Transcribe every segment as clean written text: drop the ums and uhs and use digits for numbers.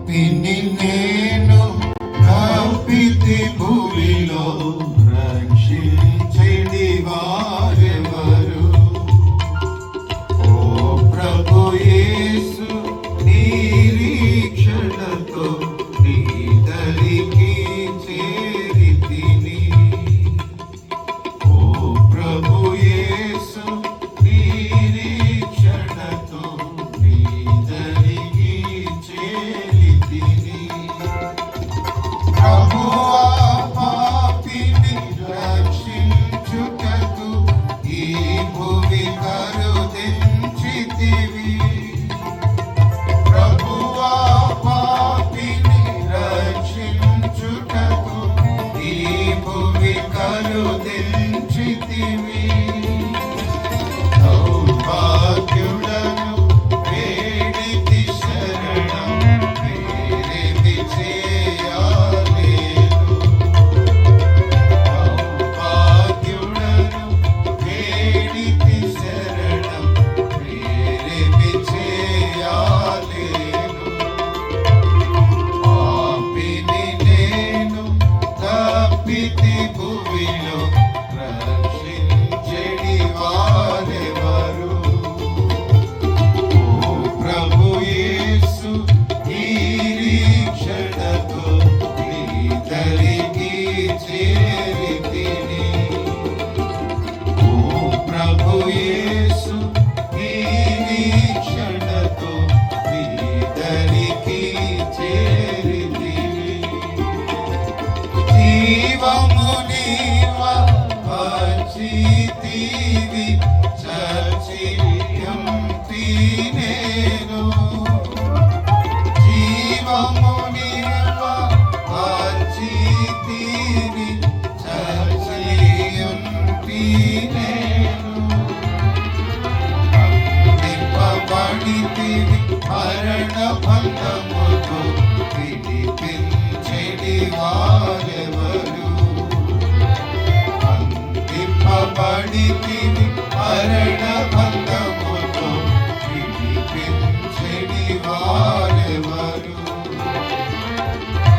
పాపిని నేను కల్పితి భూమిలో రక్షించెడి వారెవరు? ఓ ప్రభు యేసు నిరీక్షణతో నీ దరికి చేరితిని. ఓ ప్రభు యేసు నిరీక్షణతో నీ దరికి చేరితిని. ప్రభువా పాపిని రక్షించుటకు ఈ భూమి కరుదించితివి. ప్రభువా పాపిని రక్షించుటకు ఈ భూమి కరుదించితివి. దౌర్భాగ్యులను వేడితి శరణం వేరేమి చేయలేదు. దౌర్భాగ్యులను వేడితి శరణం వేరేమి చేయలేదు. పాపిని నేను తప్పితి భూమిలో రక్షించెడి వారెవరు? ఓ ప్రభు యేసు నిరీక్షణతో నీ దరికి చేరితిని. ఓ ప్రభు యేసు నిరీక్షణతో నీ దరికి చేరితిని. జీవము నీవ వచ్చితివి చచ్చియంతి నేను. జీవము నీవ వచ్చితివి చచ్చియంతి నేను. నింపబడితివి మరణ బంధముతో విడిపించెడి వారెవరు? నింపబడితివి మరణ బంధముతో విడిపించెడి వారెవరు?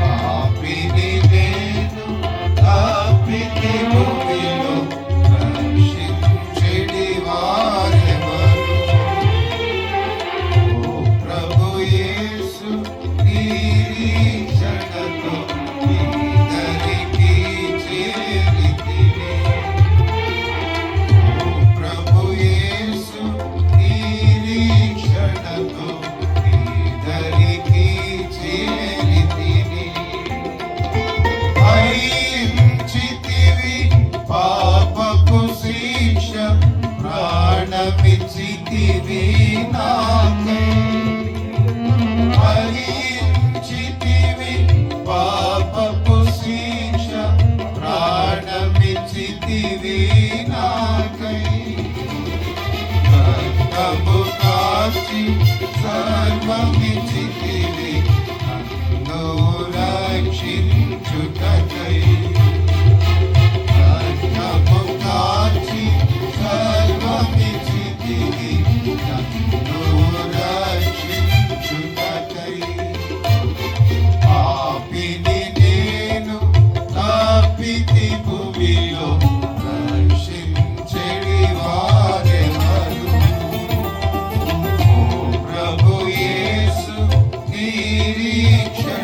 పాపిని నేను తప్పితి భూమిలో రక్షించెడి వారెవరు? ఓ ప్రభు యేసు నిరీక్షణతో నీ దరికి చేరితిని. ఓ ప్రభు యేసు నిరీక్షణతో నీ దరికి చేరితిని. భయించితివి పాపపు శిక్ష ప్రాణమిచ్చితివి నాకై. భయించితివి పాపపు శిక్ష ప్రాణమిచ్చితివి నాకై. రక్తము కార్చి సర్వమిచ్చితివి నన్ను రక్షించుటకై. రక్తము కార్చి సర్వమిచ్చితివి నన్ను రక్షించుటకై. పాపిని నేను తప్పితి భూమిలో రక్షించెడి వారెవరు? ఓ ప్రభు యేసు నిరీక్షణ